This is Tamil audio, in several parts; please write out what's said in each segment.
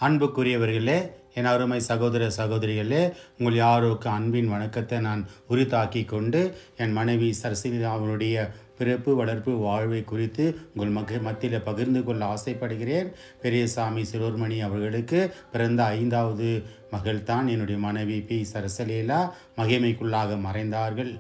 அன்புக்குரியவர்களே, என் அருமை சகோதர சகோதரிகளே, உங்கள் யாருக்கு அன்பின் வணக்கத்தை நான் உரித்தாக்கி கொண்டு என் மனைவி சரசிலாவுடைய பிறப்பு வளர்ப்பு வாழ்வை குறித்து உங்கள் மத்தியில் பகிர்ந்து கொள்ள ஆசைப்படுகிறேன். பெரியசாமி சிரோர்மணி அவர்களுக்கு பிறந்த 5வது மகள் தான் என்னுடைய மனைவி பி. சரசலீலா. மகிமைக்குள்ளாக மறைந்தார்கள்.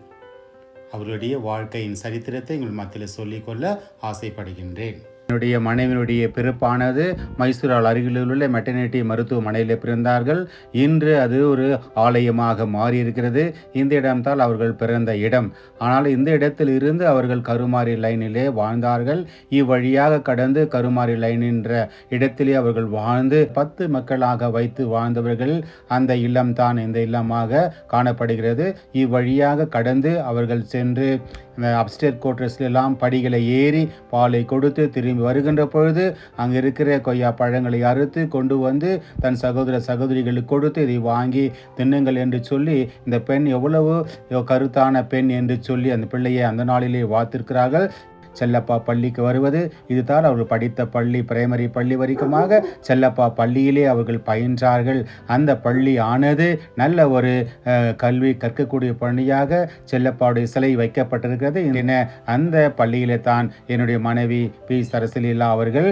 அவருடைய வாழ்க்கையின் சரித்திரத்தை உங்கள் மத்தியில் சொல்லிக்கொள்ள ஆசைப்படுகின்றேன். என்னுடைய மனைவியினுடைய பிறப்பானது மைசூரால் அருகில் உள்ள மெட்டர்னிட்டி மருத்துவமனையில் பிறந்தார்கள். இன்று அது ஒரு ஆலயமாக மாறியிருக்கிறது. இந்த இடம்தான் அவர்கள் பிறந்த இடம். ஆனால் இந்த இடத்தில் இருந்து அவர்கள் கருமாரி லைனிலே வாழ்ந்தார்கள். இவ்வழியாக கடந்து கருமாரி லைன் என்ற இடத்திலே அவர்கள் வாழ்ந்து 10 மக்களாக வைத்து வாழ்ந்தவர்கள். அந்த இல்லம்தான் இந்த இல்லமாக காணப்படுகிறது. இவ்வழியாக கடந்து அவர்கள் சென்று அப்ஸ்டேட் கோட்ரஸ்ல எல்லாம் படிகளை ஏறி பாலை கொடுத்து திரும்பி வருகின்ற பொழுது அங்கே இருக்கிற கொய்யா பழங்களை அறுத்து கொண்டு வந்து தன் சகோதர சகோதரிகளுக்கு கொடுத்து இதை வாங்கி தின்னுங்கள் என்று சொல்லி, இந்த பெண் எவ்வளவு கருத்தான பெண் என்று சொல்லி அந்த பிள்ளையை அந்த நாளிலே வாத்திருக்கிறார்கள். செல்லப்பா பள்ளிக்கு வருவது, இதுதான் அவர்கள் படித்த பள்ளி. பிரைமரி பள்ளி வரைக்குமாக செல்லப்பா பள்ளியிலே அவர்கள் பயின்றார்கள். அந்த பள்ளி ஆனது நல்ல ஒரு கல்வி கற்கக்கூடிய பள்ளியாக செல்லப்பாவுடைய சிலை வைக்கப்பட்டிருக்கிறது. என அந்த பள்ளியிலே தான் என்னுடைய மனைவி பி. சரசலீலா அவர்கள்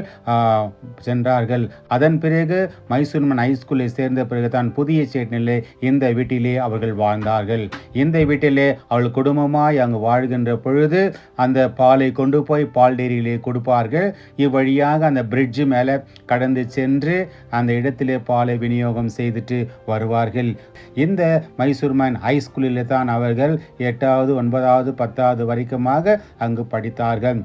சென்றார்கள். அதன் பிறகு மைசூர்மன் ஹைஸ்கூலை சேர்ந்த பிறகு தான் புதிய சேட்னிலே இந்த வீட்டிலே அவர்கள் வாழ்ந்தார்கள். இந்த வீட்டிலே அவள் குடும்பமாய் அங்கு வாழ்கின்ற பொழுது அந்த பாலை கொண்டு போய் பால் டேரியிலே கொடுப்பார்கள். இவ்வழியாக அந்த பிரிட்ஜு மேலே கடந்து சென்று அந்த இடத்திலே பாலை விநியோகம் செய்துட்டு வருவார்கள். இந்த மைசூர்மன் ஹைஸ்கூலில் தான் அவர்கள் 8வது 9வது 10வது வரைக்குமாக அங்கு படித்தார்கள்.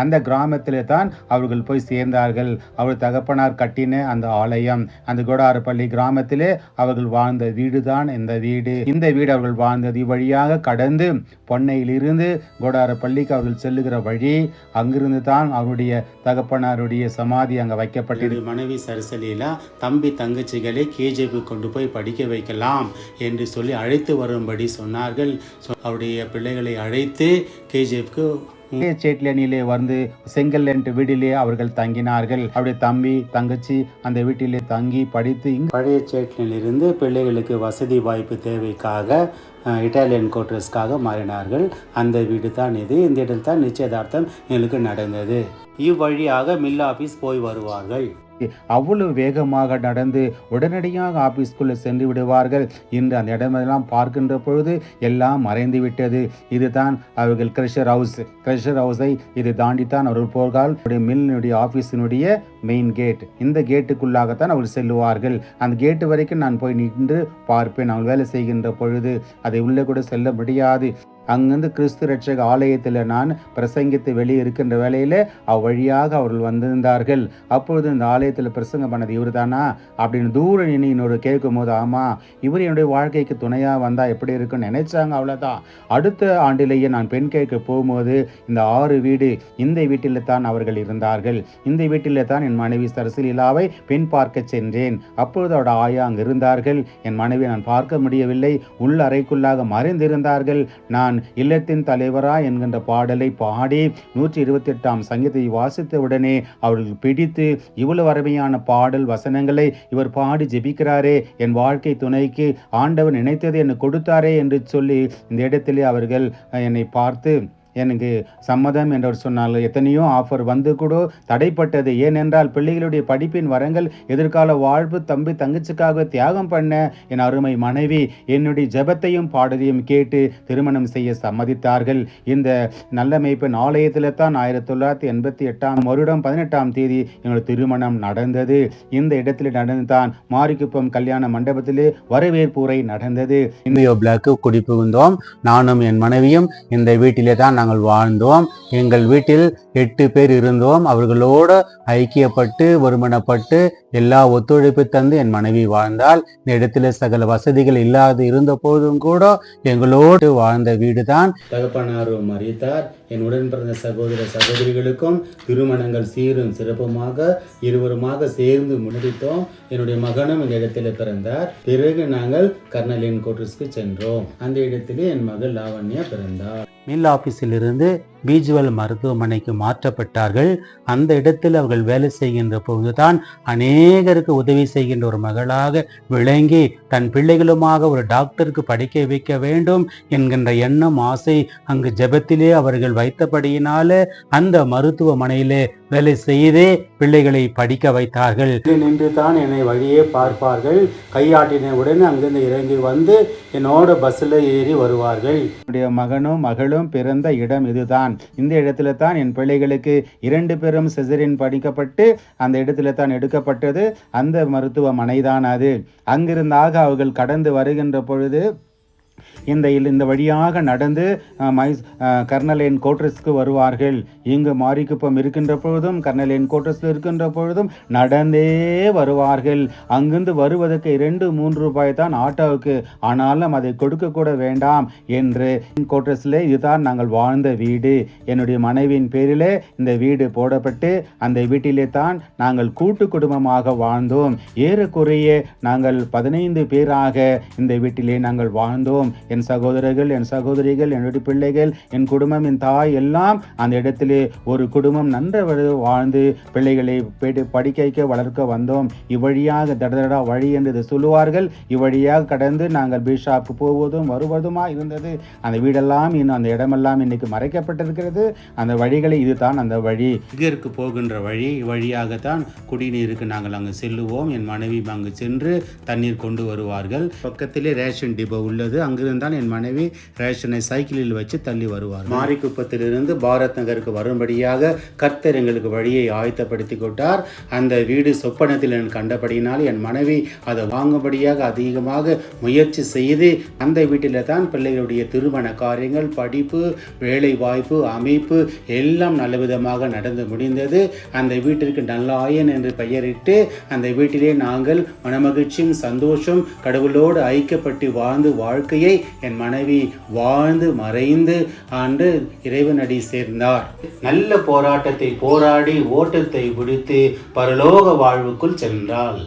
அந்த கிராமத்திலே தான் அவர்கள் போய் சேர்ந்தார்கள். அவர் தகப்பனார் கட்டின அந்த ஆலயம், அந்த கோடாரப்பள்ளி கிராமத்திலே அவர்கள் வாழ்ந்த வீடு தான் இந்த வீடு. இந்த வீடு அவர்கள் வாழ்ந்தது இவ்வழியாக கடந்து பொன்னையிலிருந்து கோடாரப்பள்ளிக்கு அவர்கள் செல்லுகிற வழி. அங்கிருந்து தான் அவருடைய தகப்பனாருடைய சமாதி அங்கே வைக்கப்பட்டது. மனைவி சரசலீலா தம்பி தங்கச்சிகளை கேஜேபி கொண்டு போய் படிக்க வைக்கலாம் என்று சொல்லி அழைத்து வரும்படி சொன்னார்கள். அவருடைய பிள்ளைகளை அழைத்து கேஜேபிக்கு சேட்லனிலே வந்து செங்கல் வீட்டிலே அவர்கள் தங்கினார்கள். அவருடைய தம்பி தங்கச்சி அந்த வீட்டிலே தங்கி படித்து பழைய சேட்லிலிருந்து பிள்ளைகளுக்கு வசதி வாய்ப்பு தேவைக்காக இட்டாலியன் கோட்ரஸ்க்காக மாறினார்கள். அந்த வீடு தான் இது. இந்த இடத்தில் தான் நிச்சயதார்த்தம் எங்களுக்கு நடந்தது. இவ்வழியாக மில் ஆபீஸ் போய் வருவார்கள். அவ்வளவு வேகமாக நடந்து உடனடியாக ஆபீஸ்குள்ளே சென்று விடுவார்கள். இன்று அந்த இடமெல்லாம் பார்க்கின்ற பொழுது எல்லாம் மறைந்து விட்டது. இதுதான் அவர்கள் கிரஷர் ஹவுஸை இது தாண்டித்தான் அவர்கள் போகால் மில்லினுடைய ஆபீஸினுடைய மெயின் கேட். இந்த கேட்டுக்குள்ளாகத்தான் அவர்கள் செல்லுவார்கள். அந்த கேட்டு வரைக்கும் நான் போய் நின்று பார்ப்பேன். அவங்க வேலை செய்கின்ற பொழுது அதை உள்ளே கூட செல்ல முடியாது. அங்கிருந்து கிறிஸ்து ரட்சக ஆலயத்தில் நான் பிரசங்கித்து வெளியே இருக்கின்ற வேலையில் அவ்வழியாக அவர்கள் வந்திருந்தார்கள். அப்பொழுது இந்த ஆலயத்தில் பிரசங்கம் பண்ணது இவர் தானா அப்படின்னு தூர நின்று இன்னொரு கேட்கும் போது, ஆமாம் இவர் என்னுடைய வாழ்க்கைக்கு துணையாக வந்தால் எப்படி இருக்குன்னு நினைச்சாங்க. அவ்வளோதான். அடுத்த ஆண்டிலேயே நான் பெண் கேட்க போகும்போது இந்த 6 வீடு இந்த வீட்டில் தான் அவர்கள் இருந்தார்கள். இந்த வீட்டில் தான் என் மனைவி சரசலீலாவை பெண் பார்க்க சென்றேன். அப்பொழுது அவரோட ஆயா அங்கு இருந்தார்கள். என் மனைவி நான் பார்க்க முடியவில்லை. உள் அறைக்குள்ளாக மறைந்திருந்தார்கள். நான் இல்லத்தின் தலைவரா என்கின்ற பாடலை பாடி 128ஆம் சங்கீதத்தை வாசித்த உடனே அவர்கள் பிடித்து, இவ்வளவு அருமையான பாடல் வசனங்களை இவர் பாடி ஜெபிக்கிறாரே, என் வாழ்க்கை துணைக்கு ஆண்டவர் நினைத்தது என்னை கொடுத்தாரே என்று சொல்லி இந்த இடத்திலே அவர்கள் என்னை பார்த்து எனக்கு சம்மதம் என்று சொன்னார்கள். எத்தனையோ ஆஃபர் வந்து கூட தடைப்பட்டது. ஏனென்றால் பிள்ளைகளுடைய படிப்பின் வரங்கள் எதிர்கால வாழ்வு தம்பி தங்கச்சிக்காக தியாகம் பண்ண என் அருமை மனைவி என்னுடைய ஜெபத்தையும் பாடலையும் கேட்டு திருமணம் செய்ய சம்மதித்தார்கள். இந்த நல்ல மேய்ப்பன் ஆலயத்தில் தான் 1988ஆம் வருடம் 18ஆம் தேதி என்னுடைய திருமணம் நடந்தது. இந்த இடத்தில் நடந்துதான் மாரிக்குப்பம் கல்யாண மண்டபத்திலே வரவேற்புரை நடந்தது. பிளாக்கு குடிபுகுந்தோம். நானும் என் மனைவியும் இந்த வீட்டிலே தான் நாங்கள் வாழ்ந்தோம். எங்கள் வீட்டில் 8 பேர் இருந்தோம். அவர்களோடு ஐக்கியப்பட்டு ஒருமனப்பட்டு எல்லா ஒத்துழைப்பு தந்து என் மனைவி வாழ்ந்தால். இந்த இடத்துல சகல வசதிகள் இல்லாது இருந்த போதும் கூட எங்களோடு வாழ்ந்த வீடு தான். தகப்பனாரும் மறித்தார். என் உடன் பிறந்த சகோதர சகோதரிகளுக்கும் திருமணங்கள் சீரும் சிறப்புமாக இருவருமாக சேர்ந்து முடித்தோம். என்னுடைய மகனும் இந்த இடத்துல பிறந்தார். பிறகு நாங்கள் கர்னலின் கோட்ரஸ்க்கு சென்றோம். அந்த இடத்திலே என் மகள் லாவண்யா பிறந்தார். மில் ஆபீஸில் இருந்து பீஜ்வல் மருத்துவமனைக்கு மாற்றப்பட்டார்கள். அந்த இடத்தில் அவர்கள் வேலை செய்கின்ற பொழுதுதான் அநேகருக்கு உதவி செய்கின்ற ஒரு மகளாக விளங்கி தன் பிள்ளைகளுமாக ஒரு டாக்டருக்கு படிக்க வைக்க வேண்டும் என்கின்ற எண்ணம், ஆசை அங்கு ஜெபத்திலே அவர்கள் வைத்தபடியினாலே அந்த மருத்துவமனையிலே வேலை செய்தே பிள்ளைகளை படிக்க வைத்தார்கள். நின்று தான் என்னை வழியே பார்ப்பார்கள். கையாட்டின உடனே அங்கிருந்து இறங்கி வந்து என்னோட பஸ்ஸில் ஏறி வருவார்கள். என்னுடைய மகனும் மகளும் பிறந்த இடம் இதுதான். இந்த இடத்துல தான் என் பிள்ளைகளுக்கு 2 பேரும் சிசேரியன் படிக்கப்பட்டு அந்த இடத்துல தான் எடுக்கப்பட்டது. அந்த மருத்துவமனை தான் அது. அங்கிருந்தாக அவர்கள் கடந்து வருகின்ற பொழுது இந்த வழியாக நடந்து கர்னலேன் கோட்ரஸ்க்கு வருவார்கள். இங்கு மாரிக்குப்பம் இருக்கின்ற பொழுதும் கர்னலேன் கோட்ரஸில் இருக்கின்ற பொழுதும் நடந்தே வருவார்கள். அங்கிருந்து வருவதற்கு 2-3 ரூபாய் தான் ஆட்டோவுக்கு. ஆனாலும் அதை கொடுக்க கூட வேண்டாம் என்று கோட்ரஸில் இதுதான் நாங்கள் வாழ்ந்த வீடு. என்னுடைய மனைவியின் பேரிலே இந்த வீடு போடப்பட்டு அந்த வீட்டிலே தான் நாங்கள் கூட்டு குடும்பமாக வாழ்ந்தோம். ஏறக்குறைய நாங்கள் 15 பேராக இந்த வீட்டிலே நாங்கள் வாழ்ந்தோம். என் சகோதரர்கள், என் சகோதரிகள், என்னுடைய பிள்ளைகள், என் குடும்பம், என் தாய் எல்லாம் அந்த இடத்திலே ஒரு குடும்பம் நன்றாக வாழ்ந்து பிள்ளைகளை படிக்க வைக்க வளர்க்க வந்தோம். இவ்வழியாக தடதடா வழி என்று சொல்லுவார்கள். இவ்வழியாக கடந்து நாங்கள் பீஷாப்புக்கு போவதும் வருவதுமாக இருந்தது. அந்த வீடெல்லாம் இன்னும் அந்த இடமெல்லாம் இன்னைக்கு மறைக்கப்பட்டிருக்கிறது. அந்த வழிகளை இதுதான் அந்த வழி. இகருக்கு போகின்ற வழி. வழியாகத்தான் குடிநீருக்கு நாங்கள் அங்கு செல்லுவோம். என் மனைவி அங்கு சென்று தண்ணீர் கொண்டு வருவார்கள். பக்கத்திலே ரேஷன் டிப்போ உள்ளது. அங்கிருந்தான் என் மனைவி ரேஷனை சைக்கிளில் வச்சு தள்ளி வருவார். மாரிக்குப்பத்திலிருந்து பாரத் நகருக்கு வரும்படியாக கர்த்தர் எங்களுக்கு வழியை ஆயத்தப்படுத்தி கொண்டார். அந்த வீடு சொப்பனத்தில் நான் கண்டபடியினால் என் மனைவி அதை வாங்கும்படியாக அதிகமாக முயற்சி செய்து அந்த வீட்டில் தான் பிள்ளைகளுடைய திருமண காரியங்கள், படிப்பு, வேலை வாய்ப்பு, அமைப்பு எல்லாம் நல்ல விதமாக நடந்து முடிந்தது. அந்த வீட்டிற்கு நல்லாயன் என்று பெயரிட்டு அந்த வீட்டிலே நாங்கள் மனமகிழ்ச்சியும் சந்தோஷம் கடவுளோடு ஐக்கியப்பட்டு வாழ்ந்து வாழ்க்கையை என் மனைவி வாழ்ந்து மறைந்து ஆண்டு இறைவனடி சேர்ந்தார். நல்ல போராட்டத்தை போராடி ஓட்டத்தை பிடித்து பரலோக வாழ்வுக்குள் சென்றாள்.